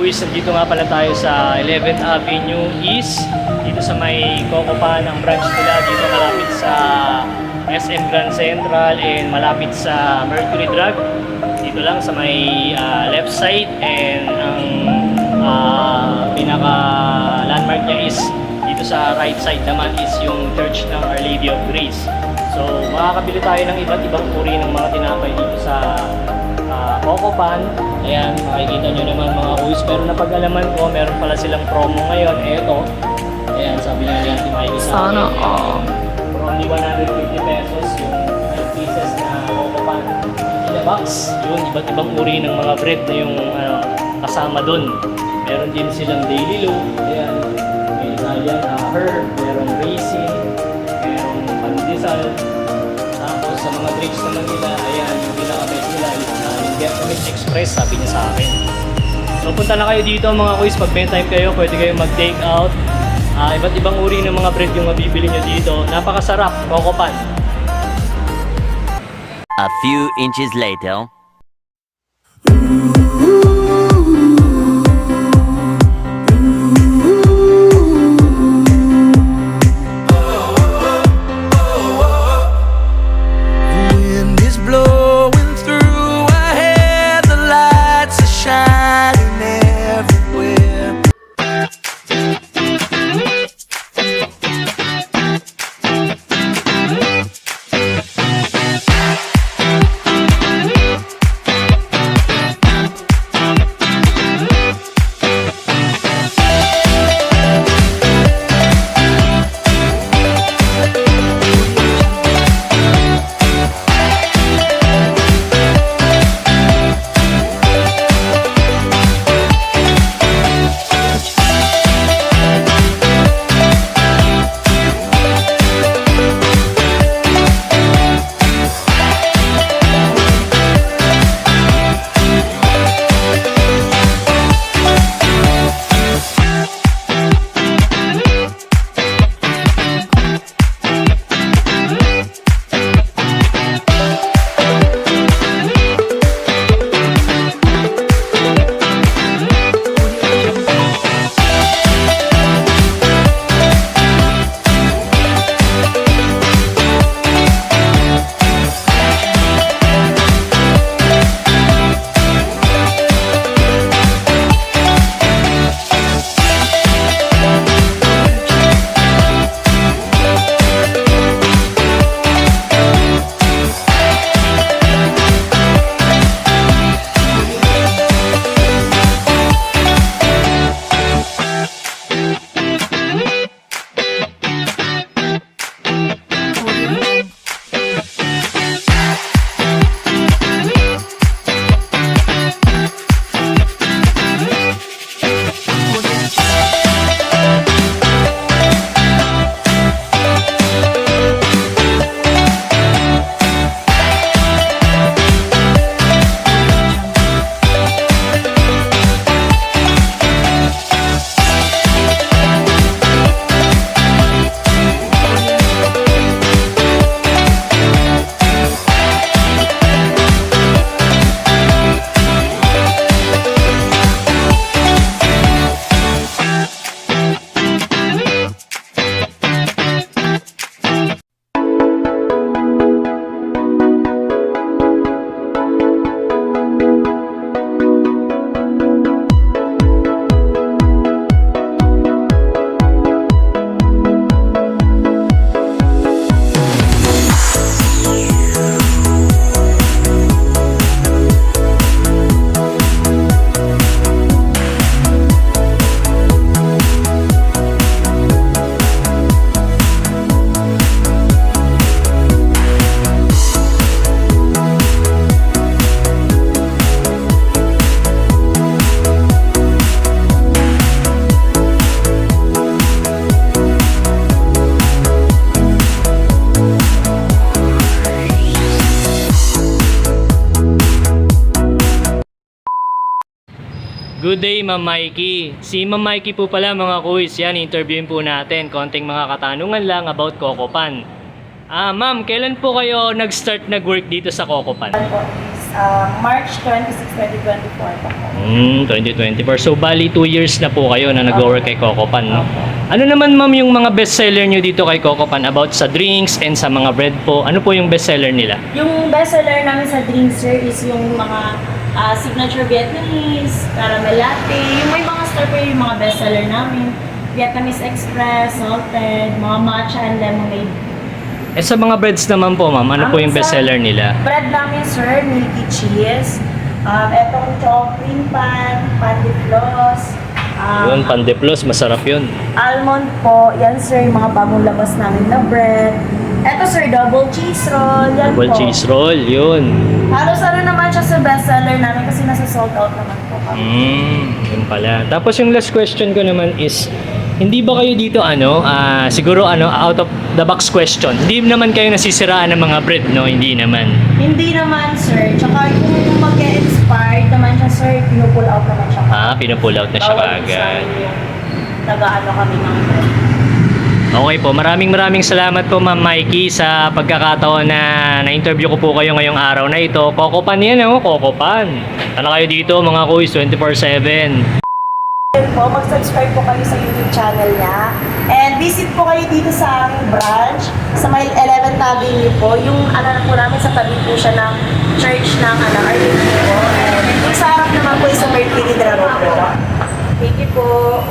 kuys, nandito nga pala tayo sa 11th Avenue East. Dito sa may Cocopan ang branch nila. Dito malapit sa SM Grand Central and malapit sa Mercury Drug. Dito lang sa may left side, and ang pinaka landmark niya is dito sa right side naman is yung Church ng Our Lady of Grace. So makakabili tayo ng iba't ibang uri ng mga tinapay dito sa Cocopan. Ayan, makikita nyo naman mga kuys. Pero napag-alaman ko, meron pala silang promo ngayon. Eto, ayan, sabi nga yan, Mikey sa akin. For only 150 pesos yung 5 pieces na Cocopan in a box. Yun, iba't ibang uri ng mga bread na yung kasama dun. Meron din silang daily loaf. Ayan, may Italian herb, meron raisin, meron pandesal. Tapos sa mga drinks naman nila, ayan, yung pinaka-best nila is Vietnamese Express, sabi niya sa akin. So punta na kayo dito mga kuys, pag may time kayo, pwede kayong mag-take out. Iba't ibang uri ng mga bread yung mabibili nyo dito. Napakasarap, Cocopan. A few inches later. Good day, Ma'am Mikey. Si Ma'am Mikey po pala mga kuys, yan, interviewin po natin. Konting mga katanungan lang about Cocopan. Ma'am, kailan po kayo nag-start nag-work dito sa Cocopan? March 26, 2024 pa po. 2024. So, bali 2 years na po kayo na nag-work kay Coco Pan, no? Opo. Ano naman, ma'am, yung mga bestseller nyo dito kay Coco Pan about sa drinks and sa mga bread po? Ano po yung bestseller nila? Yung bestseller namin sa drinks, sir, is yung mga signature Vietnamese, caramel latte. Yung may mga star po yung mga bestseller namin. Vietnamese Express, salted, mga matcha and lemonade. Eh, sa mga breads naman po, ma'am, ano po yung Sa bestseller nila? Bread namin, sir, milky cheese. Etong choc cream pan, pan de floss. Yun, pandeplos, masarap yun. Almond po, yan sir, yung mga bagong labas namin na bread. Eto sir, double cheese roll, yan Double po. cheese roll, yun. Halos ano naman siya sa bestseller namin kasi nasa sold out naman po kami. Yun pala. Tapos yung last question ko naman is, hindi ba kayo dito siguro out of the box question, hindi naman kayo nasisiraan ng mga bread, no? Hindi naman. Hindi naman sir, tsaka kung mag-e-expired naman siya sir, pinupull out naman siya. Pinupull out na siya kaagad. Taga-ano kami ng bread. Okay po, maraming salamat po Ma'am Mikey sa pagkakataon na na-interview ko po kayo ngayong araw na ito. Coco Pan yan, Coco Pan. Ano kayo dito mga kuys, 24/7. Po, mag-subscribe po kayo sa YouTube channel niya. And visit po kayo dito sa aming branch, sa may 11th Avenue po. Yung po namin sa tabi po siya ng church ng Our Lady po. And yung sa harap naman po is sa Mercury Dragon po. Thank you po.